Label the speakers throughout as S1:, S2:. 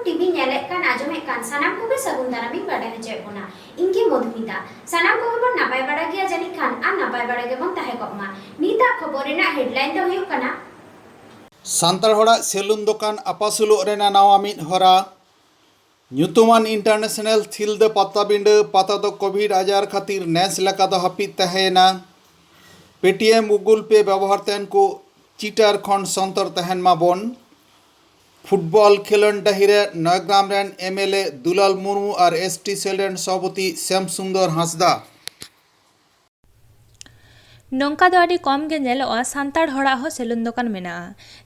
S1: TV नेले कान आजमे कान सनाम को भी सगुन दारामी बाडा हचे कोना इनकी मधुमिता सनाम को बन नापाय बाडा गया जानी खान आ नापाय बाडा गे बन ताहे कमा नीता खबर रेना हेडलाइन दो हुयु कना
S2: सान्तार होड़ा सेलुन दुकान आपासुलुग रेना नावा मिद हरा ᱧᱩᱛᱩᱢᱟᱱ इंटरनेशनल थिलदा पत्ताबिंड पता दो कोविड आजार खातिर नेस लेका दो हापिद तहेना पेटीएम गूगल पे व्यवहार तेन को चीटर खन संतर तहन माबन फुटबॉल खेलन डाहिरे नयग्राम रेन एमएलए दुलाल मुर्मू और एसटी सेल रेन सभापति श्याम सुंदर हांसदा
S3: नौका दो आदि कम गे नेलोआ सान्तार होड़ा हो सेलुन दुकान मेना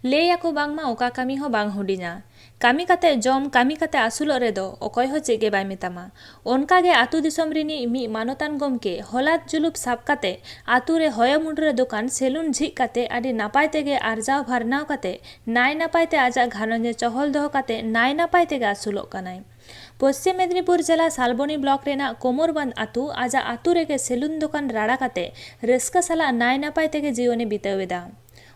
S3: लेयाको बांगमा ओका कामी हो बांग हुडिना कामी काते जम कामी काते आसुलो रेदो ओकय हो चेगे बाय मेतामा ओनका गे आतु दिसम रिनी मी मानतान गमके हलात जुलुप साब काते आतु रे होय मुंडरे दुकान सेलुन झिक काते आदि नापाय तेगे आरजाव भारनाव काते नाय नापाय ते आजा घानजे चहल दोह काते नाय नापाय तेगे आसुलो कनाय पश्चिम मेदिनीपुर जिला सालबनी ब्लॉक रेना कोमरबंद आतु आजा आतु रेगे सेलुन दुकान राड़ा काते रस्का साला नाय नापाय तेगे जीवने बितावेदा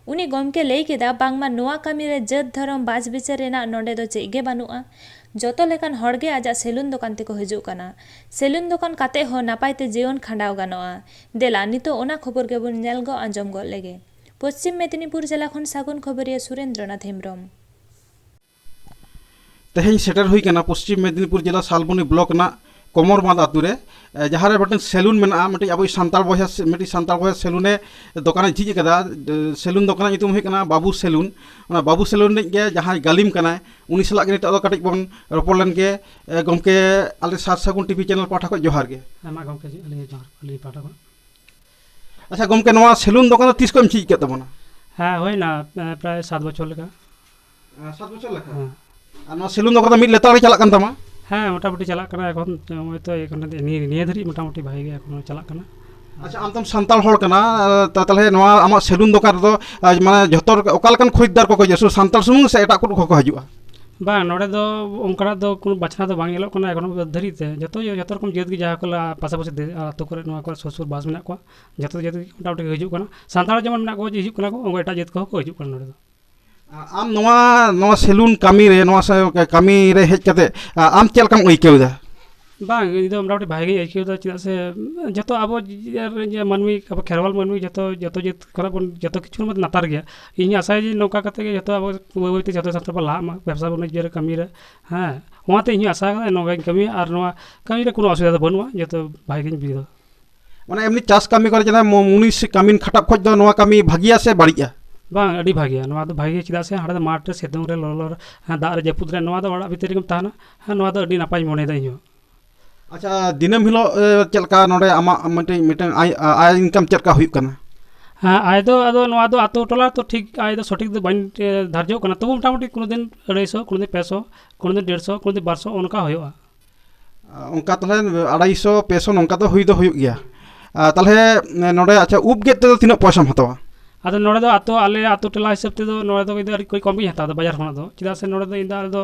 S3: उनी गमके लई केदा बांगमा नोआ कामी रे जत धरम बाज बिचार रेना नोंडे दो चेगे बानुआ जतो लेकान हड़गे आजा सेलुन दुकान तेको हिजुग कना सेलुन दुकान काते हो नापायते जीवन खांडाव गानोआ देला नितो ओना खबर गेबुन नेल गो आंजम गो लेगे पश्चिम मेदिनीपुर जिला खन सागुन खबरिया सुरेंद्रनाथ हेम्ब्रम
S4: तेहें सेटर हुई कना पश्चिम मेदिनीपुर जिला सालबनी ब्लॉक ना कोमरबांध आतुरे जहाँ रे बटन सेलुन में मिट्टी अब सान्ताल बया सेलुने दुकान झीज कदा सेलुन दुकान ᱧᱩᱛᱩᱢ हुई कना बाबू सेलुन बाबू सेलुन के जहाँ गालिम कना उनी सलाह के नित कटिक बन रपड़ लेन के गमके आले सात सगुन टीवी चैनल पाठा को जोहार के
S5: गमके जोहार पाठा को
S4: अच्छा गमके नवा सेलुन दुकान तीस को झीज के तबना
S5: हाँ होय ना प्राय 7 बछर लेका
S4: 7 बछर लेका आ सेलुन दुकान मिड लेतार चला कान तमा
S5: हाँ मोटामुटी चला करना एखन तो निये धरी मोटामुटी भाई गे एखन चला करना
S4: अच्छा आम तम सान्ताल होड़ कना तले नवा आमा सेलुन दुकान रो माने जतर ओकालकन खरीदार को जसु सान्ताल सुमुंग से एटा को हजुआ
S5: बा नोडे दो ओंकरा दो कोनो बछना दो बांग एलो कना एखन धरी ते जतो रकम जेत के जहा कोला पासा पासे आतो करे नवा को ससुर बास मेना को जतो जेत मोटामुटी हजु कना सान्ताल जेमन मेना को हजु कना को एटा जेत को हजु कना नोडे दो
S4: आम नवा सेलुन कामी रे नवा कामी रे हेज कते आम चलकम ओइकेउदा
S5: बांग इदो मोटामुटी भाई गे ओइकेउदा चिदा से जतो आबो मानवी अब खेरवाल मानवी जतो जतो जेत करा बन जतो किछु मत नातार गया इन आशा जी नौका कते के जतो अब वइते जतो संस्था पर ला व्यवसाय वाणिज्य रे कामी रे हां ओते इन आशा नौका कामी और नवा कामी रे कोनो असुविधा बनुआ जतो भाई गे बिदो
S4: माने एमनी चास कामी करे जना मुनिस कामिन खटाप खोज दो नवा कामी भागिया से बाड़िया
S5: बांग अड़ी भागिया नवा दो भागी चिदा से हाडे माठ रे सेतुंग रे ललर दा रे जपुद रे नवा दो ओड़ा भितर रे ताना नवा दो अड़ी नापाय मोने दा इयो
S4: अच्छा दिनम हिलो चलका नोडे आमा मिटन आय इनकम चलका हुई कना
S5: हाँ आय दो अदो नवा दो आतो टोला तो ठीक आय दो सठिक दो बाइन धार्य कना तो मोटामुटी कोनो दिन 250 कोनो दिन 500 कोनो दिन 150 कोनो दिन 1200 उनका होयोआ
S4: उनका तले 250 500 उनका तो हुई गया तले नोडे अच्छा उब गेट तो तिना पैसा हतवा
S5: अदो नोडे दो आतो आले आतो टोला हिसाब ते दो नोडे दो इधर कोई कम ही हता दो बाजार खना दो चिदा से नोडे दो इंदा दो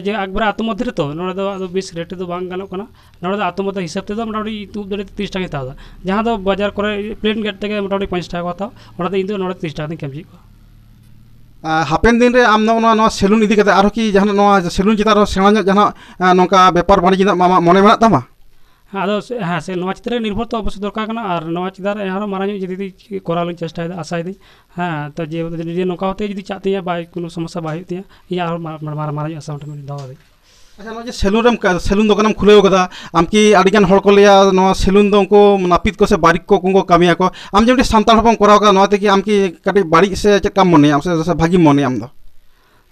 S5: जे अकबर आतो मध्य तो नोडे दो आदो 20 रेट दो बांग गानो कना नोडे दो आतो मध्य हिसाब ते दो मोटामुटी तू दो 30 टाका हता जहां दो बाजार करे प्लेन गेट ते मोटामुटी 5 टाका हता ओना दो इंदो नोडे 30 टाका दिन कमजी को
S4: हापेन दिन रे आम नवा सेलुन इदी कते आरो की जहां नवा सेलुन चिता रो सेणा जहां नोका व्यापार वाणिज्य मामा मने मेना तमा
S5: हाँ हाँ से नवा चित्र निर्भर तो अवश्य दरकार करना और नवा चित्र यहाँ मारा जी कराल चेष्टा आशा हाँ तो जे नौका होते जी चाहती है बाई को समस्या बाई होती है मारा आशा दवा
S4: अच्छा नो सेलुन दुकान खुले कदा आम की आडिगान हड़ को लिया नवा सेलुन दो उनको नापित को से बारिक को कामिया को आम जब सान्ताल हपन कराव का नवा ते आम की कटी बाड़ी से चेक मने आम से भागी मने आम दो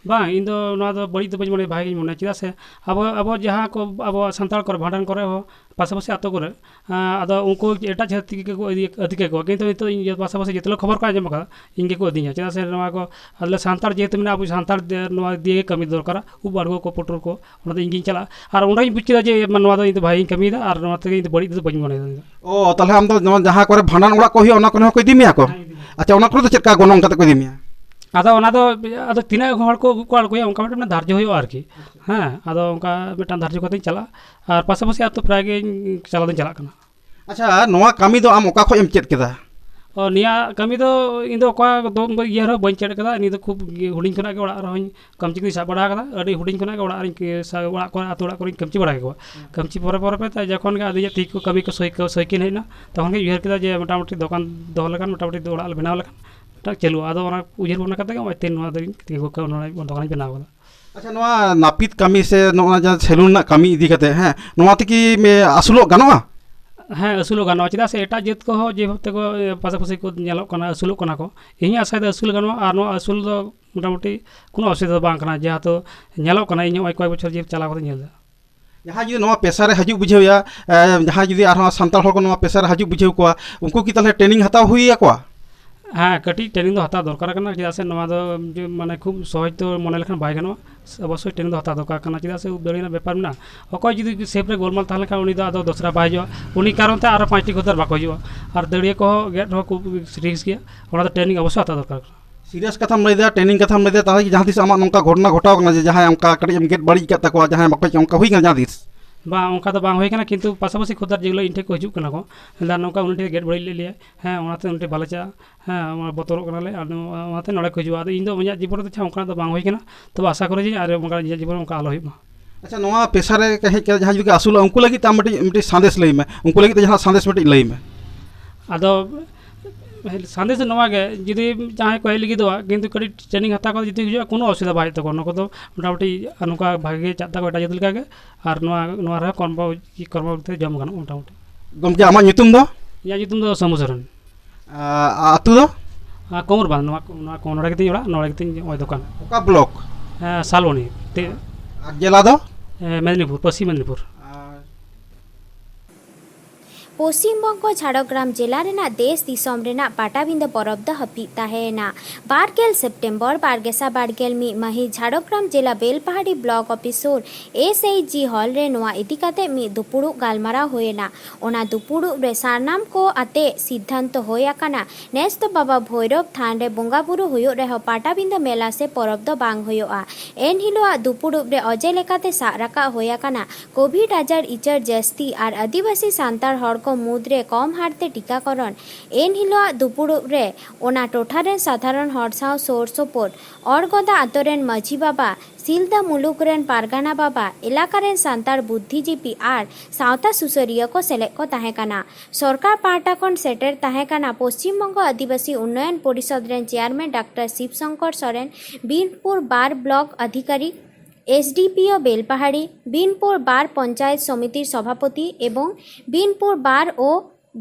S5: बांग इन दो नवा दो बड़ी तो बज मने भागी मने चिदा से अब जहाँ को अब सान्ताल कर भांडन करे हो पासापासी आतो करे आदो उनको एटा जाति के को अधिक को किंतु तो पासापासी जितलो खबर को आजम का इनके को दिया चिदा से नवा को अल्ले सान्ताल जेते में अब सान्ताल नवा दिए कमी दरकार उ बाड़गो को पोटर को ओना इंगिन चला और ओना बुझिदा जे नवा दो इन भाई कमी दा और नवा ते बड़ी तो बज मने
S4: ओ तले हम तो जहाँ करे भांडन ओड़ा को ही ओना को दिमिया को अच्छा ओना को तो चेक का गोनों का को दिमिया
S5: आदो तीना हड़ को उनका मिट्टी धार्य हो हाँ आदो उनका मिट्टी धार्य को चला और पासापासी आतो प्राय चला चला
S4: अच्छा नवा कामी दो आम ओका खो एम चेत केदा
S5: निया कमी दो इन दो दो ये रहो बन चेड़ कदा नि दो खूब हुडिंग खना के ओड़ा रहो कमची को साब बड़ा कदा अड़ी हुडिंग खना के ओड़ा के ओड़ा को आतो ओड़ा को कमची बड़ा के कमची परे परे पे त जखन के आदि ठीक को कमी को सैकिन हेना तखन के उहर केदा जे मोटामुटी दुकान दो लगान मोटामुटी ओड़ा बनाव लगान टा चलू आदो ओना उहर बना कते के तेन नवा दो को दुकान बनाव कदा
S4: अच्छा नवा नापित कमी से नवा जहाँ सेलून ना कमी इदी करते हैं नवा तकी में आसुलो गानोआ
S5: हाँ आसुलो गानोआ चेदा से एटा जेत को जे भते को पासापासी को नेलो कना आसुलो कना को इही आशा दे आसुल गानोआ आर नो आसुल दो मोटामुटी कोनो असुविधा बांग कना जहाँ तो नेलो कना इन कय बछर जे चला को नेल
S4: जहाँ जुदी नवा पेशा रे हजू बुझेया जहाँ जुदी आर सानताल हर को नवा पेशा रे हजू बुझेव कोआ उनको की तले ट्रेनिंग हताव हुई कोआ
S5: हाँ कटी ट्रेनिंग हता दरकार चेदा से माने खूब सहज तो मन लेखान बै गानोआ अवश्य ट्रेनिंग हता दरकार चेदा से दड़ीना बेपार में अकय जुदी सेफ रे गोलमाल ताहले खान उनी दो दसरा बै हजूआ उनी कारण ते आरो 5टी खोदर बाको हजूआ और दड़िया को गेट हो खूब रिस्क गया ओना ट्रेनिंग अवश्य हता दरकार
S4: सीरियस कथाम लैदा ट्रेनिंग कथाम लैदा ताकि जहाँ तीस आमा नौका घटना घटाव कना जहाँ अंका कटी गेट बड़ी का तकवा जहाँ बाको अंका हुई जहाँ तीस
S5: बा उनका तो बांग होई किंतु पासापासी खोदर जेगुलो इन ठेक को हजू कना को नौका उन गेट बड़ी ले लिया हाँ उनते उन भाले चा हाँ बतौर उनते नड़े को हजूआ इन इन जीवन तो उनका तो बांग होई कना तो आशा करे जे और उनका जीवन उनका आलो हुई
S4: अच्छा नवा पेशा रे कहे जहाँ जुदी आसुल उनको लगी ताम मिट्टी संदेश लई में उनको लगी जहाँ संदेश मिट्टी लई में
S5: आदो संदेश नवा के जुदी जहाँ को लगी दो किंतु कड़ी ट्रेनिंग हता को जुदी हजूआ कोनो असुविधा बाय तको नको तो मोटामुटी नुका भागे चाता को एटा जत लगा के और नवा रे कर्म ते जम गानो मोटामुटी
S4: गमके आमा nyutum दो
S5: या जुतुम दो समुसरन
S4: आतु दो
S5: कोमर बान नवा को नोड़ा के ओड़ा नोड़ा के ओय दुकान
S4: ओका ब्लॉक
S5: सालवनी ते
S4: जिला दो
S5: मेदिनीपुर पश्चिम मेदिनीपुर
S1: পশ্চিমবঙ্গ ঝাড়গ্রাম জেলা রেনা দেশ দিসম রেনা পাটাবিন্দা পরব দ হাপি তাহেনা বারগেল সেপ্টেম্বর বারগেসা বারগেল মি মাহি ঝাড়গ্রাম জেলা বেলপাহাড়ি ব্লক অফিসর SHG হল রে নোয়া ইদি কাতে মি দুপুড়ু গালমারা হয়েনা ওনা দুপুড়ু রে সারনাম কো আতে সিদ্ধান্ত হয়ে আকানা নেস তো বাবা ভৈরব থান রে বঙ্গা বুরু হুয়ো রে পাটাবিন্দা মেলা সে পরব দ বাং হুয়োआ এন হিলোয়া দুপুড়ু রে অজে লেকাতে সারাকা হয়ে আকানা কোভিড আজার ইচার জাস্তি আর আদিবাসী সান্তার হর को मुद्रे कम हारते टीकाकरण एन हिलोआ दुपुड़ुब रे ओना टोठारेन साधारण हर साव सोर सोपोर अरगदा आतोरेन माझी बाबा सिलदा मुलुकरेन पारगाना बाबा एलाकारेन सान्तार बुद्धिजीवी आर सावता सुसरिया को सेलेक्ट को ताहेकाना सरकार पाहटा खन सेटेर ताहेकाना पश्चिम बंग आदिवासी उन्नयन परिषद रेन चेयरमैन डॉक्टर शिवशंकर सोरेन बीनपुर बार ब्लॉक अधिकारी SDPO बेलपाहाड़ी बीनपुर बार पंचायत समितिर सभापति एवं बीनपुर बार ओ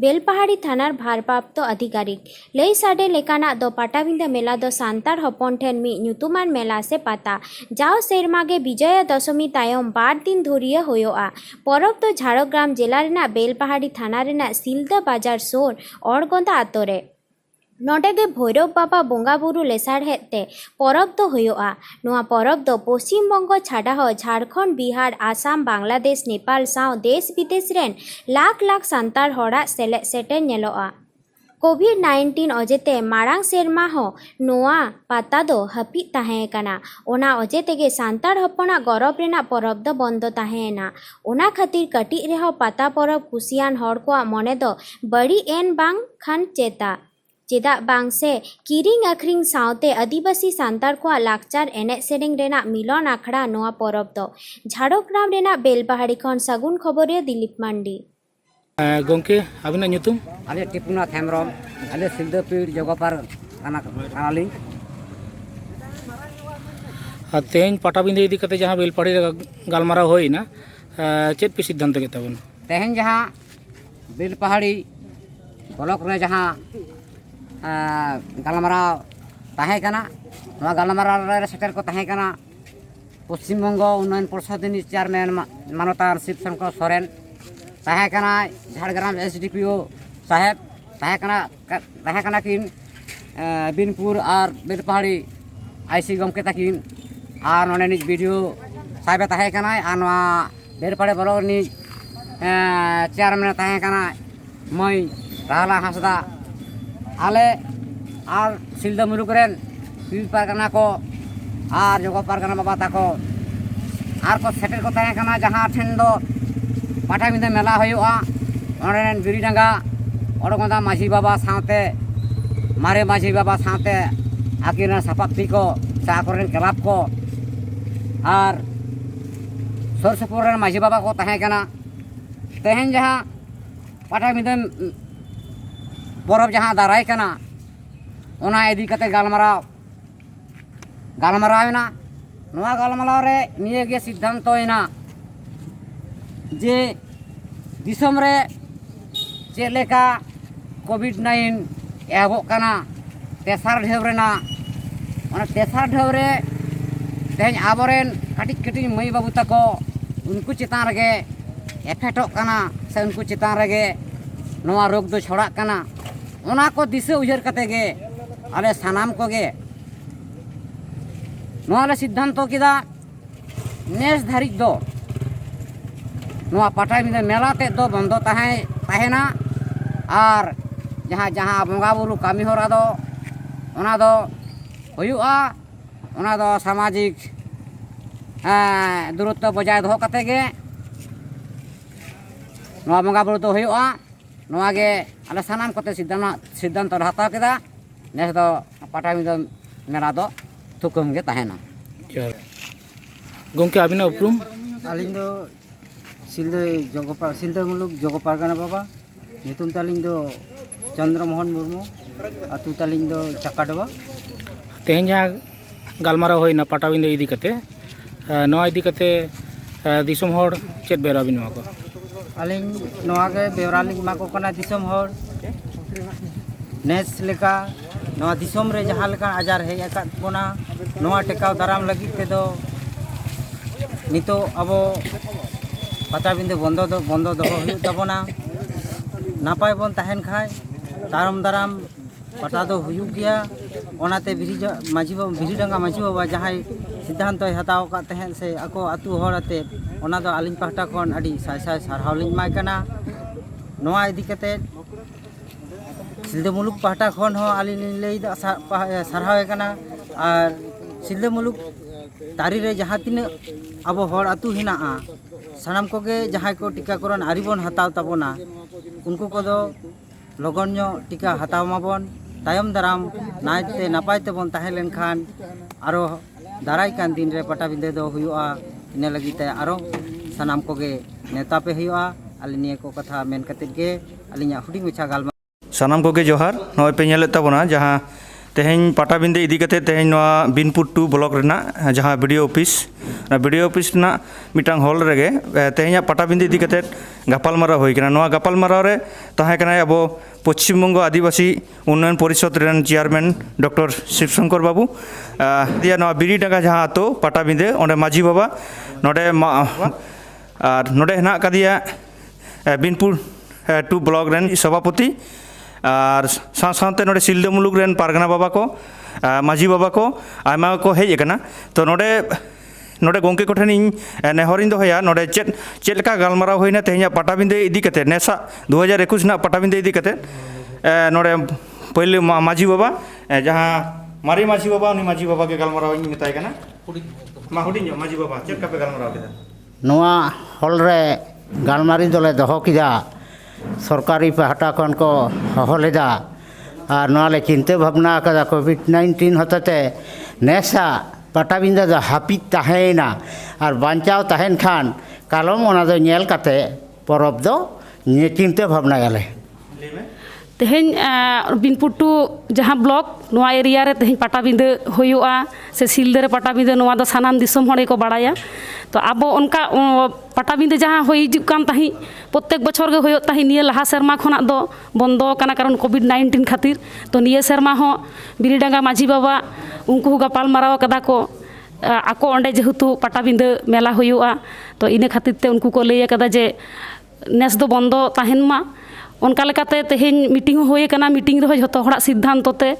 S1: बेलपाहाड़ी थानार भारप्राप्त अधिकारी लई साडे लेकाना दो पाटाबिंदा मेला दो सान्तार हपन ठेन मी ᱧᱩᱛᱩᱢᱟᱱ मेला से पाता जाओ सेरमागे विजया दशमी तायम 12 दिन धरिया होयोआ परब दो झाड़ग्राम जिला रेना बेलपाहाड़ी थाना रेना सिलदा बाजार सोर अड़गोंदा आतोरे नोडेगे भैरव बाबा बोंगा बुरु लेसाड़ हेते परब दो होयोआ नोआ परब दो पश्चिम बंग छाड़ा हो झारखंड बिहार आसाम बांग्लादेश नेपाल साव देश विदेश रेन लाख लाख सान्तार हड़ा सेले सेटे नेलोआ कोविड-19 अजेते मारांग सेरमा हो नोआ पाता दो हपी ताहेकाना ओना अजेतेगे सान्तार हपना गौरव रेना परब दो बंद ताहेना ओना खातिर कटी रेहो पाता परब कुसियान हड़ को मने दो बड़ी एन बांग खान चेता चेदा बांग से किरिंग आखरिंग सावते आदिवासी सान्तार को लाकचार एने सेरेंग रेना मिलन आखड़ा नोआ परब दो झाड़ग्राम रेना बेलपाहाड़ी खन सगुन खबरिया दिलीप मांडी
S6: गोंके अबिना ᱧᱩᱛᱩᱢ
S7: आले टिपुनाथ हेम्ब्रम आले सिलदापीड़ जगपार कानाली
S6: तेज पटाबिंदे इदी कते जहाँ बेलपाहाड़ी गालमाराव होइना चेत पे सिद्धांत के तबन
S7: तेहन जहाँ बेलपाहाड़ी ब्लॉक रे जहाँ गालमाराव ताहे कना नवा गालमाराव रे सेटर को ताहे कना पश्चिम बंग उन्नयन परिषद चेयरमैन मानवता शिवशंकर सोरेन ताहे कना झाड़ग्राम SDPO साहेब ताहे कना किन बीनपुर और बेलपाहाड़ी IC गमके तकिन और नोने निज वीडियो साहेब ताहे कना और नवा बेलपाहाड़ी ब्लॉक नि चेयरमैन ताहे कना मई राहला हासदा आले और सिलदा मुलुक रेन पीर पारगाना को और जगह पारगाना बाबा ताको और को सेटेल को ताहे कना जहाँ ठेन दो पाटाबिंदा मेला होयोआ ओरेन बिरीडांगा अड़गोंदा माझी बाबा सावते मारे माझी बाबा साथे आकिन सापात्ती को से आकोरेन क्लाब को और सुर सुपुर माझी बाबा को तहें कना तेहन जहाँ पाटाबिंदा परब जहाँ दाराय कना ओना इदी कते गालमारावना नोआ गालमाराव रे निये गे सिद्धांत होइना जे दिसम रे चेक लेका कोविड-19 एहबोग कना तेसार ढेव रेना ओना तेसार ढेव रे तेहन आबोरेन काटिज काटिज मई बाबू तको उनको चितान रेगे एफेक्टोग कना से उनको चितान रेगे नोआ रोग दो छोड़ा कना ओना को दिशा उजर कते गे आले सानाम को गे नोआ ले सिद्धांत किदा नेस धारिज दो नोआ पाटाबिंदा मेला ते दो बंदो ताहेना और जहाँ जहाँ बंगा बुरु कामी होरा दो ओना दो हुयुआ ओना दो सामाजिक दूरत्व बजाय दो कते गे नोआ बंगा बुरु दो हुयुआ नोआ गे आले सानाम कते सिद्धांत हताव केदा नेस दो पाटाबिंदा मेला दो थुकम गे ताहेना
S6: गंके आबिना उपरुम
S8: आलिंग दो सिलदा मुलुक जगो पारगाना बाबा नितुम तालिंग दो चंद्रमोहन मुर्मू अतु तालिंग दो चक्काडबा
S6: तेहन जहाँ गालमारा होइना पाटाबिंदा इदी कते नोआ इदी कते दिसम होड़ चेत बेराबिन मा को
S8: आलिंग नोआ के बेवरालिंग माको कना दिसम होड़ नेस लेका नोआ दिसम रे जहाँ लेका आजार हेज आकाद बोना नोआ टेकाव दाराम लगी ते दो नितो अबो पाटाबिंदा बंदो दो हुयुग ताबोना नापाय बन तहन खाय तारम दाराम पटा दो हुयुग गया ओनाते बिरीडांगा माझी बाबा जहाँ सिद्धांत हताव का तहन से ako अतु होड़ते ओना दो आलिंग पाहटा खन अडी साय साय सारहाव लिंग माय कना नोआ इदी कते सिलदा मुलुक पाहटा खन हो आलिंग लई दा सारहाव कना और सिलदा मुलुक तारी रे जहाँ तीन अब होड़ अतु हिना सानाम को गे जहाँ को टीकाकरण आरिबन हताव ताबोना उनको को दो लगन टीका हताव माबन तायम दाराम नायते नापाय तेबन ताहे लेनखान आरो दाराय कान दिन रे पाटाबिंदा दो हुयुआ इना लगिते आरो सानाम को गे नेता पे हुयुआ आलि निये को कथा मेन कते गे आलिया हुडिंग मछा गालमा
S9: सानाम को गे जोहार नय पे नेले ताबोना जहाँ तेहें पाटाबिंदा इदी कते तेहें नोआ बिनपुर 2 ब्लॉक रेना जहाँ वीडियो ऑफिस ना मिटांग हॉल रेगे तेहें पाटाबिंदा इदी कते गापालमाराव होई कना नोआ गापालमाराव रे ताहे कना अब पश्चिम बंग आदिवासी उन्नयन परिषद रेन चेयरमैन डॉक्टर शिवशंकर बाबू दिया नोआ बिरीडांगा जहाँ आतो पाटाबिंदा ओंडे माझी बाबा नोडे और नोडे हेना कदिया बिनपुर 2 ब्लॉक रेन सभापति और साथ नोडे सिलदा मुलुक रेन पारगना बाबा को माझी बाबा को आयमा को हेज कना तो नोडे नोडे गोंके कोठेन इन नेहरिन दोहया नोडे चेद लेका गालमाराव होइना तेहें पाटाबिंदा इदी कते नेसा 2021 ना पाटाबिंदा इदी कते नोडे पहले माझी बाबा जहाँ मारे माझी बाबा उनी माझी बाबा के गालमाराव इन मेताय कना मा हुडिन माझी बाबा चेद का पे गालमाराव केदा
S8: नोआ हॉल रे गालमारी दोले दोहो किदा सरकारी पाहटा खन को हहो लेदा और नोआ ले चिंता भावना कदा कोविड-19 होते नेसा पाटाबिंदा दो हापिद ताहेना और बांचाव ताहेन खान कालम ओना दो नेल कते परब दो चिंता भावना याले
S10: तेहें बिनपुर 2 जहाँ ब्लॉक नोआ एरिया रे तेहें पाटाबिंदा हुयुआ से सिलदा रे पाटाबिंदा नोआ दो सानाम दिसम होड़े को बाड़ाया तो अब उनका पाटाबिंदा जहाँ हुई कान ताही प्रत्येक बछर गे हुयुग ताही निये लहा सेरमा खना दो बंदो कना कारण कोविड-19 खातिर तो निये सेरमा हो बिरीडांगा माझी बाबा उनको गापालमाराव कदा को आको ओंडे जेहेतु पाटाबिंदा मेला हुयुआ तो इने खातिर ते उनको को लई कदा जे नेस दो बंदो ताहेन मा उनका लेकाते तेहें मीटिंग हुई कना मीटिंग रे जतो हड़ा सिद्धांत ते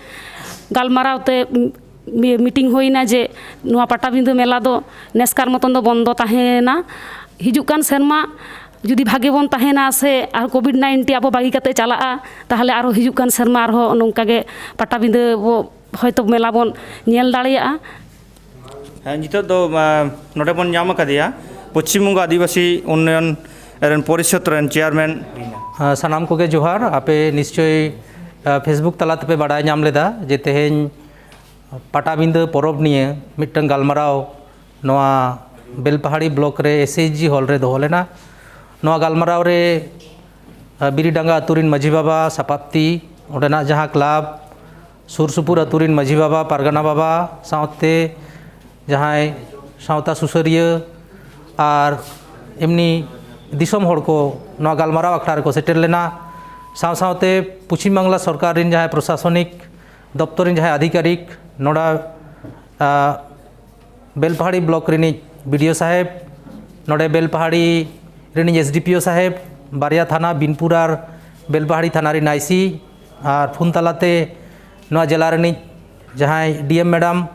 S10: गालमाराव ते मीटिंग होइना जे नोआ पाटाबिंदा मेला दो नेसकार मतन दो बंदो ताहेना हिजुग कान सेरमा जुदी भागे बन ताहेना से आर कोविड-19 अब बागी कते चला ताहले आरो हिजुग कान सेरमा आरो नोंका गे पाटाबिंदा बो हयतो मेला बन नेल दाड़िया
S9: नितो दो नोडे बन नाम कदिया पश्चिम बंग आदिवासी उन्नयन परिषद रेन चेयरमैन
S11: सानाम को गे जोहार आपे निश्चय
S6: फेसबुक तलाते पे बाडाय नाम लेदा जे तेहेñ पाटाबिंद परब निये मिट्टन गालमाराव नोआ बेलपहाड़ी ब्लॉक रे एसएचजी हॉल रे दोहो लेना। नोआ गालमाराव रे बिरीडांगा अतुरिन माझी बाबा सपाप्ती ओडेना जहाँ क्लाब सुर सुपुर अतुरिन माझी बाबा पारगाना बाबा सावते जहाँ सावता सुसरिया और एमनी दिसम हड़ को नोआ गालमाराव अखड़ा को सेटेल लेना। साव सावते पश्चिम बांगला सरकार रिन जहाँ प्रशासनिक दफ्तर रिन जहाँ अधिकारिक नोड़ा बेलपहाड़ी ब्लॉक रिनी बीडीओ साहेब नोड़े बेलपहाड़ी रिनी एसडीपीओ साहेब बारिया थाना बिनपुर और बेलपहाड़ी थाना रिन आईसी और फोन तलाते नोआ जिला रिनी जहाँ डीएम मैडम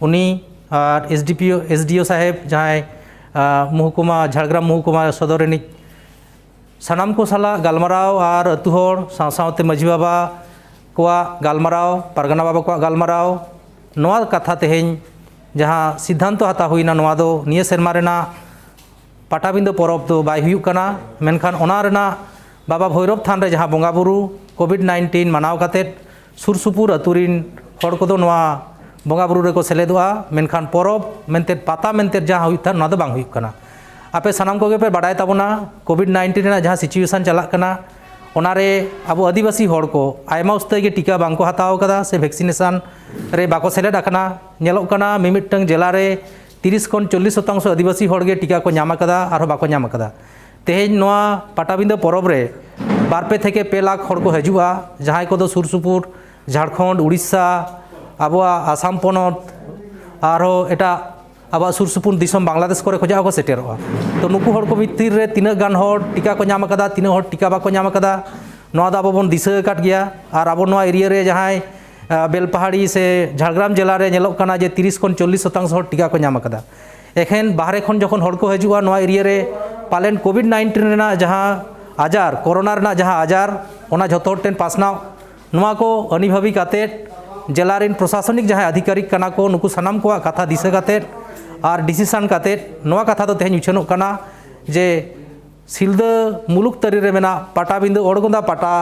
S6: उनी और एसडीओ साहेब जहाँ महकुमा झाड़ग्राम महकुमा सदर रिनी सानाम को साला गालमाराव और अतु हर सावते माझी बाबा कोआ गालमाराव पारगाना बाबा को गालमाराव नोआ कथा तेहेñ जहाँ सिद्धांत हता हुईना नोआ दो निये सेरमा रेना पाटाबिंद परब दो बाय हुयुग कना मेनखान ओना रेना बाबा भैरव थान रे जहाँ बंगा बुरु कोविड-19 मानाव कातेत सुर सुपुर अतुरिन हड़ को नोआ बंगा बुरु रेको सेलेदोआ मेनखान परब मेनते पाता मेनते जहाँ हुयुग थान नोआ दो बांग हुयुग कना। आपे सानाम कोगे पे बाडाय ताबोना कोविड-19 रेना जहाँ सिचुएशन चलाक कना ओनारे अब आदिवासी हड़ को आयमा उस्ते के टीका बांको हताव कदा से वैक्सीनेशन रे बाको सेलेद आकना नेलोग कना मिमिटंग जिला रे 30 खन 40% आदिवासी हड़ के टीका को नाम कदा आरो बाको नाम कदा। तेहेñ नोआ पाटाबिंद परब रे 2 থেকে 2 लाख हड़ को हजुआ जहाँ को सुर सुपुर झारखंड उड़ीसा आबोआ आसाम पनत आरो एटा अब सुर सुपुर दिसम बांग्लादेश को खोजा को सेटेरोआ तो नुकु हड़ को भितर रे तीना गान हड़ टीका को नाम कदा तीना हड़ टीका बाको नाम कदा नोआ दा बन दिशा काट गया और अब नोआ एरिया रे जहाँ बेलपहाड़ी से झाड़ग्राम जिला रे नेलोग कना जे 30 खन 40% हड़ टीका को नाम कदा। एखेन बाहरे खन जखन हड़ को हजुआ नोआ एरिया रे पालेन कोविड-19 रेना जहाँ आजार कोरोना रेना जहाँ आजार ओना झोतो हड़ टेन पासनाव नोआ को अनिभावी काते जिला रेन प्रशासनिक जहाँ अधिकारिक कना को नुकु सानाम को कथा दिशा काते और डिसीशन काते नोआ कथा तो तेहेñ उछानोग कना जे सिलदा मुलुक तरी रे मेना पाटाबिंद ओड़गोंदा पाटा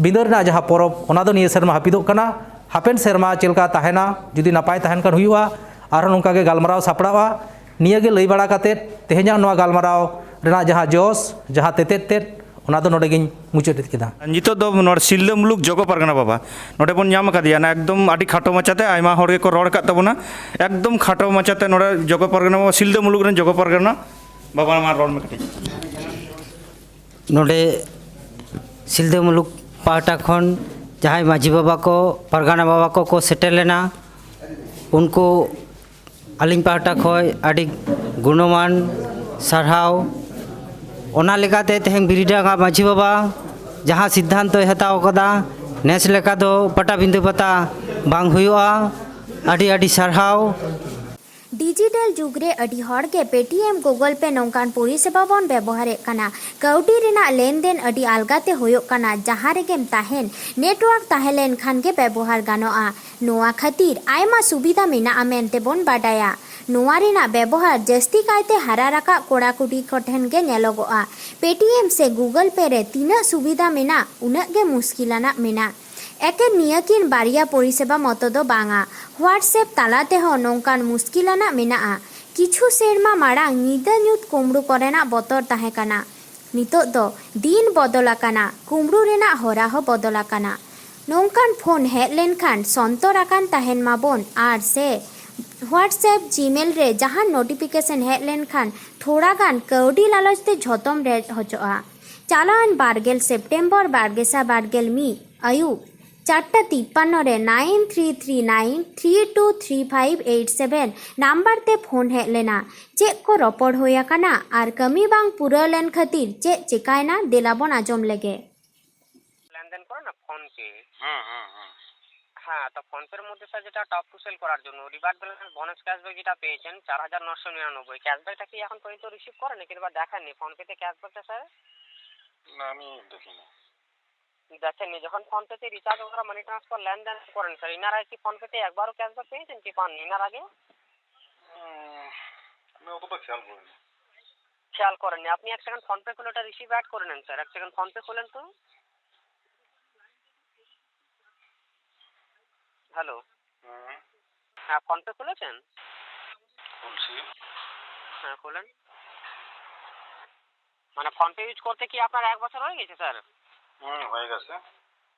S6: बिंद रेना जहाँ परब ओना दो निये सेरमा हापिदोग कना हापेन सेरमा चेलका ताहेना जुदी नापाय ताहेन कान हुयुआ आरो नोंका गे गालमाराव सापड़ावा निये गे लई बाड़ा काते तेहेñा नोआ गालमाराव रेना जहाँ जोस जहाँ तेतेत ओना दो नोडे गिन मुचाद केदा।
S9: नितो दो नोड सिलदा मुलुक जोगो पारगाना बाबा नोडे बन नाम कादिया ना एकदम आदि खाटो माचाते आयमा हड़ के को रोड कात ताबोना एकदम खाटो माचाते नोडे जोगो पारगाना बाबा सिलदा मुलुक रेन जोगो पारगाना बाबा मा रोड में कटे
S8: नोडे सिलदा मुलुक पाटा खन जहाँ माझी बाबा को पारगाना बाबा को सेटेल लेना उनको आलिंग पाटा खय आदि गुणमान सारहाव ओना लेकाते तेहेñ बिरीडांगा माझी बाबा जहाँ सिद्धांत हताव कदा नेस लेका दो पाटाबिंद पता बांग हुयुआ आदि आदि सारहाव।
S1: डिजिटल जुग रे अडी हड़ के पेटीएम गूगल पे नौकान परिसेबा बन व्यवहार कना काउडी रेना लेनदेन अडी आलगाते होयोग कना जहाँ रेगेम ताहेन नेटवर्क ताहेलेन खान के व्यवहार गानोआ नोआ खातिर आयमा सुविधा मेना मेनते बन बाडाया। नोआ रेना व्यवहार जस्ती कायते हारा राका कोड़ा कुड़ी कोठेन के नेलोगोआ पेटीएम से गूगल पे रे तीना सुविधा मेना उना गे मुश्किलाना मेना एके नियकिन बारिया परिसेबा मतो दो बांगा व्हाट्सएप तालाते हो नौकान मुश्किलाना मेना किछु सेरमा माड़ांग नीदा न्यूत कुमड़ू करेना बतर ताहे काना नितो दो दिन बदलाकाना कुमड़ू रेना होरा हो बदलाकाना नौकान फोन हेज लेनखान सन्तराकान ताहेन माबोन आर से व्हाट्सएप जीमेल रे जहाँ नोटिफिकेशन हेज लेनखान थोड़ा गान कौडी लालचते झोतम रे हजोआ। चालान 12 सेप्टेम्बर 2022 आयु 4:53 रे 9339323587 नंबर ते फोन हेज लेना चे को रपड़ होया काना आर कमी बांग पूरा लेन खातिर चे चिकायना दिलाबन आजम लेगे
S7: लेनदेन करो ना फोन पे हाँ तो फोन पे मध्य सर যেটা টপ টু সেল করার জন্য রিভার্স ব্যালেন্স বোনাস ক্যাশব্যাক যেটা পেয়েছেন 4999 ক্যাশব্যাকটা কি এখন পর্যন্ত রিসিভ করেন নাকি বা দেখেননি ফোন পেতে ক্যাশব্যাকটা স্যার
S11: না আমি দেখিনি
S7: দেখেননি যখন ফোন পেতে রিচার্জ করা মানি ট্রান্সফার লেনদেন করেন স্যার ইনার আগে কি ফোন পেতে একবারও ক্যাশব্যাক পেয়েছেন কি পান ইনার আগে
S11: আমি অতটা
S7: খেয়াল করেননি আপনি এক সেকেন্ড ফোন পে খুলে ওটা রিসিভ অ্যাড করে নেন স্যার এক সেকেন্ড ফোন পে খুলেন তো হ্যালো, হ্যাঁ ফোন পে খুলেছেন?
S11: বলছি
S7: হ্যাঁ খুলেন। মানে ফোন পে ইউজ করতে কি আপনার 1 বছর হয়ে গেছে স্যার?
S11: হয়ে গেছে,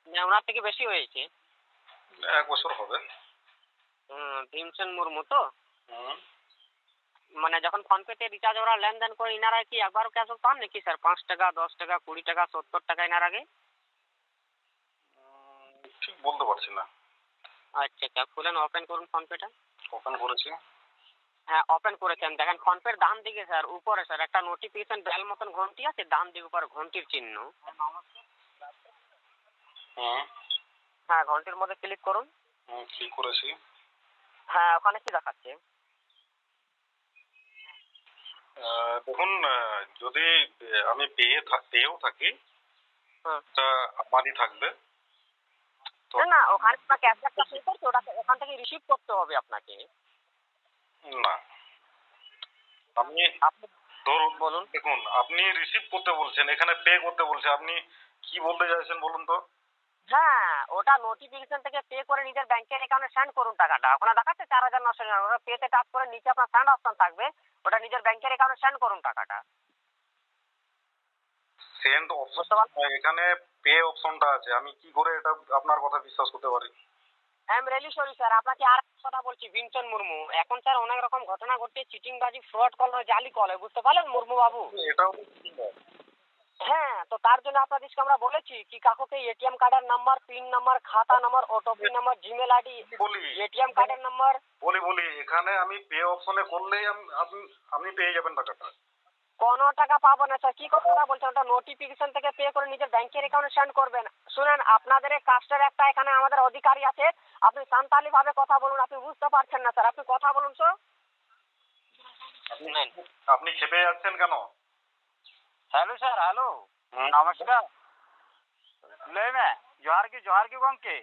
S7: না ওনার থেকে বেশি হয়েছে।
S11: 1 বছর হবে।
S7: ভীমসেন মুর্মু তো?
S11: হুম,
S7: মানে যখন ফোন পেতে রিচার্জ ওরা লেনদেন করে ইনারা কি একবারও ক্যাশব্যাক পান নাকি স্যার? 5 টাকা, 10 টাকা, 20 টাকা, 70 টাকা ইনার আগে?
S11: ঠিক বলতে পারছি না।
S7: আচ্ছা আচ্ছা, খুলেন, ওপেন করুন ফোন পেটা।
S11: ওপেন করেছি।
S7: হ্যাঁ ওপেন করেছেন, দেখেন ফোন পের ডান দিকে স্যার উপরে স্যার একটা নোটিফিকেশন বেল মতন ঘন্টি আছে, ডান দিকে উপরে ঘন্টির চিহ্ন।
S11: হুম,
S7: হ্যাঁ ঘন্টির মধ্যে ক্লিক করুন।
S11: ক্লিক করেছি।
S7: হ্যাঁ ওখানে কি দেখাচ্ছে?
S11: দেখুন, যদি আমি পেয়েও থাকি,
S7: হ্যাঁ
S11: তা আমারই থাকবে। তো
S7: না না, ওখানে আপনার ক্যাশব্যাকটা পে করতে ওটা ওখান থেকে রিসিভ করতে হবে আপনাকে।
S11: না, আমি
S7: আপনি
S11: ধরুন,
S7: বলুন।
S11: দেখুন আপনি রিসিভ করতে বলছেন, এখানে পে করতে বলছে, আপনি কি বলতে চাইছেন বলুন তো?
S7: হ্যাঁ ওটা নোটিফিকেশন থেকে পে করে নিজের ব্যাংকের অ্যাকাউন্টে সেন্ড করুন টাকাটা। ওখানে দেখাচ্ছে 4,999, ওটা পেতে টাচ করে নিচে আপনার সেন্ড অপশন থাকবে, ওটা নিজের ব্যাংকের অ্যাকাউন্টে সেন্ড করুন টাকাটা।
S11: সেন্ড অপশন,
S7: বুঝতে পারছেন?
S11: এখানে পে অপশনটা আছে, আমি কি করে এটা আপনার কথা বিশ্বাস করতে পারি?
S7: I am really sorry sir, আপনাকে আর একটা কথা বলছি, ভীমসেন মুর্মু। এখন স্যার অনেক রকম ঘটনা ঘটছে, চিটিংবাজি, ফ্রড কল হয়, জালি কল হয়, বুঝতে পারলেন মুর্মু বাবু?
S11: এটাও তো ঠিক আছে।
S7: হ্যাঁ তো তার জন্য আপনাদেরকে আমরা বলেছি কি কাকুকে এটিএম কার্ডের নাম্বার, পিন নাম্বার, খাতা number, OTP number, Gmail ID,
S11: বলি
S7: এটিএম কার্ডের নাম্বার।
S11: বলি এখানে আমি পে অপশনে করলেই আপনি পেয়ে যাবেন টাকাটা।
S7: কোনো টাকা পাবো না স্যার, কি কথা বলছেন? ওটা নোটিফিকেশন থেকে পে করে নিজের ব্যাংকের অ্যাকাউন্টে সেন্ড করবেন। শুনেন, আপনাদের এই কাস্টের একটা এখানে আমাদের অধিকারী আছে, আপনি সান্তালি ভাবে কথা বলুন, আপনি বুঝতে পারছেন না স্যার, আপনি কথা বলুন স্যার।
S11: আপনি খেপে যাচ্ছেন কেন?
S7: হ্যালো স্যার, হ্যালো
S11: হুম।
S7: নমস্কার। লই মে জোহার কি গমকে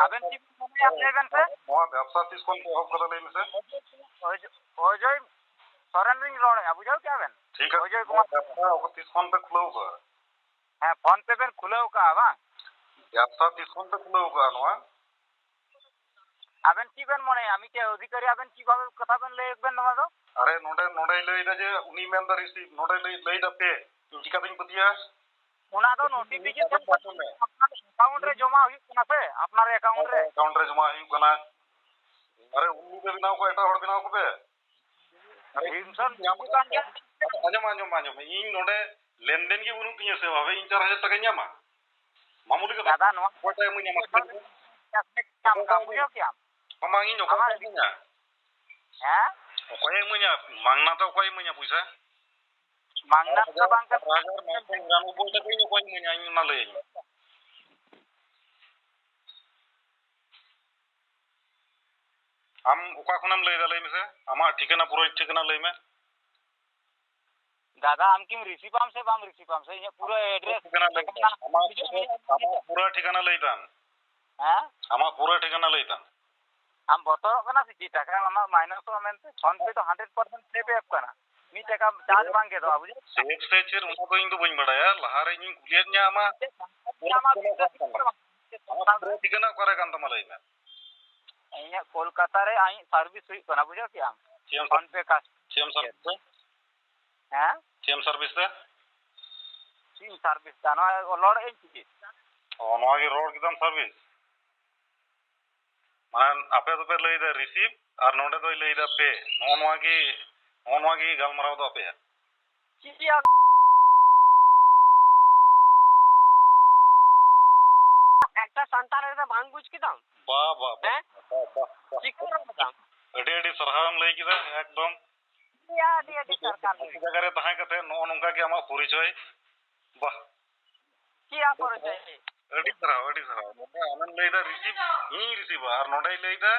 S7: আবেন কি মনে আপনি স্যার?
S11: নয়া ব্যবসা తీసుకొని এহব কথা লইন স্যার।
S7: ওই যে সরেন রিং রোড বুঝাও কি আবেন?
S11: ঠিক
S7: ওই যে
S11: আছে, ব্যবসা ওকে తీసుకొని পে খুলেও কা।
S7: হ্যাঁ ফোন পে পেন খুলেও কা বাং
S11: ব্যবসা తీసుకొని পে খুলেও কা নয়া।
S7: আবেন কি বেন মনে আমি কি অধিকারী আবেন কিভাবে কথা বেন লেখবেন নমা তো?
S11: আরে নোডে লইদা যে উনি মেন দা রিসিভ নোডে লইদা পে চিকাতিং পতিয়া।
S7: ওনা তো নোটিফিকেশন আপনার অ্যাকাউন্ট রে জমা হই না সে আপনার অ্যাকাউন্ট রে
S11: জমা হুᱭᱩᱜ ᱠᱟᱱᱟ। আরে উনি বে বিনাও কো এটা হড় বিনাও কো বে।
S7: হিমসন
S11: আঞ্জম ইন নোডে লেনদেন কি বুনু তিয়া সে ভাবে ইন 4000 টাকা ᱧᱟᱢᱟ মামুলি কথা
S7: দাদা নোয়া
S11: কয়টা এমনি ᱧᱟᱢᱟ
S7: ক্যাশব্যাক কাম কাম বুঝো কি আম
S11: আমাং ইন অকয় ইমুña
S7: হ্যাঁ
S11: অকয় ইমুña মাংনা তো অকয় ইমুña পয়সা
S7: মাংনা তো বাংক
S11: 4999 টাকা ইন অকয় ইমুña ইন না লই আম ওকা খনাম লই দা লই মেসে আমার ঠিকানা পুরো ঠিকানা লই মে।
S7: দাদা আম কি রিসিভ আম সে বাম রিসিভ আম সে পুরো এড্রেস
S11: ঠিকানা লই আমার পুরো ঠিকানা লইতাম।
S7: হ্যাঁ
S11: আমার পুরো ঠিকানা লইতাম।
S7: আম বতর কানা সি টাকা আমার মাইনাস তো আমেনতে ফোন পে তো 100% সেভ অ্যাপ কানা মি টাকা চার্জ বাংকে দাও বুঝো
S11: সেভ সেচের ওনা তো ইন তো বইন বাড়ায়া লাহারে ইন কুলিয়ার ᱧᱟ আমা পুরো ঠিকানা করে কান তমা লই মে।
S7: અહીંયા કોલકાતા રે અહીં સર્વિસ હુઈ કના बुझो कि हम फोन पे का
S11: सीएम सर्विस
S7: हैं
S11: सीएम सर्विस दे
S7: सिम सर्विस दाना लड़ एन की
S11: ओ नवा की रोड किदम सर्विस मान आपे तो पे लई दे रिसीव और नोडे तो लई दे पे नवा की गलमराव दो पे
S7: की একটা সন্তানের ভাঙ বুঝ কি দাম
S11: बा बा
S7: हैं
S11: बा
S7: কি করে দাম
S11: एडी सरहाम लई किदा एकदम
S7: या डी सरकार
S11: जगह रे तहां कते नो नंका के आमा परिचय वाह
S7: কি আ করে চাই
S11: एडी सरहाव आनंद लई दा रिसीव और नोडे लई दा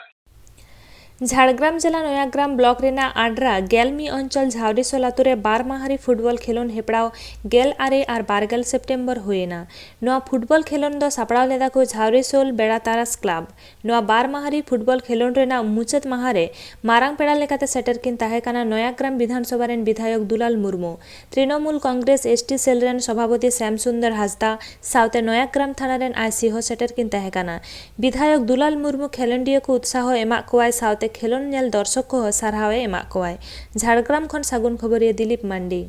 S3: ঝাড়গ্রাম জেলা নয়াগ্রাম ব্লক রেনা আড্রা গেলমি অঞ্চল ঝাউরিসোল আতুরে 12 মাহারি ফুটবল খেলন হেপড়াও গেল আরে আর 12 সেপ্টেম্বর হুয়েনা নোয়া ফুটবল খেলন দ সাপড়াও লেদা को ঝাউরিসোল বেড়া তারাস ক্লাব নোয়া 12 মাহারি ফুটবল খেলন রেনা মুচাদ মাহারে মারাং পেড়া লেকাতে সেटर किन ताहे काना नयाग्राम विधानसभा रेन विधायक दुलाल मुर्मू तृणमूल कांग्रेस एसटी सेल रेन सभापति श्यामसुंदर हासदा साउते नयाग्राम थाना रेन आईसी हो सेटर किन ताहे काना विधायक दुलाल मुर्मू खेलंडिया को उत्साह एमा कोवाय साउते खेलोन नेल दर्शक को सारहावे एमा कोवाय झाड़ग्राम खन सागुन खबरिया दिलीप मांडी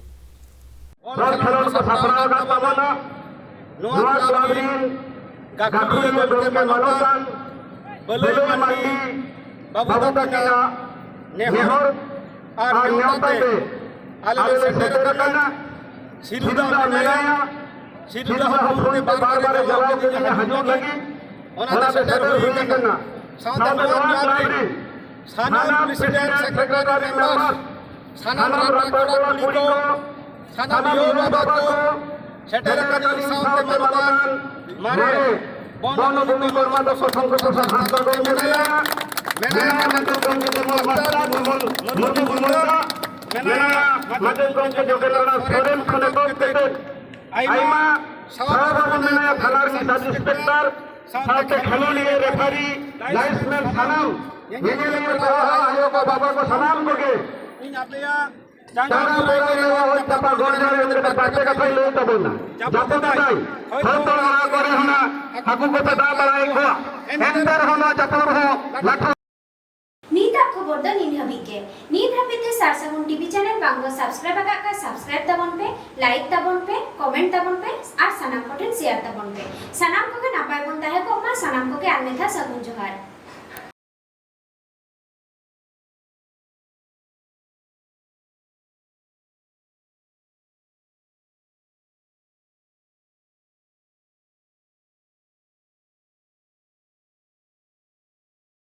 S12: सानाम प्रेसिडेंट सेक्रेटरी मेंबर सानाम रामकोड़ा कुड़ी को सानाम योगा बाबा को सेटर करी साउते मनोदान मारे बन भूमि कर्मा दो संघ को हाथ कर मेला मंत्र कंज माता मुर्मू मुर्मू मेला मंत्र कंज जोगेलना सोरेन खने को पेटे आइमा सारा मेला थानार सब इंस्पेक्टर साथे खेलोनी रेफरी लाइसेंस सानाम ये आयोग बाबा को सलाम करके इन आपलिया चांगा बोला लेवा होय तपा गोरजारे अंदर बाटे का थई ले तबना जातो दाई हम तो ना करे हना हाकु को दा बड़ाई को एंटर होना जतर हो लाठो
S1: नीत खबर द नीन हबीके नीत हबीते सारसागुन टीवी चैनल बांगो सब्सक्राइब का सब्सक्राइब तबन पे लाइक तबन पे कमेंट तबन पे और सनाम कोटेन शेयर तबन पे सनाम को के नापाय बन ताहे को मा सनाम को के आलमेथा सगुन जोहार।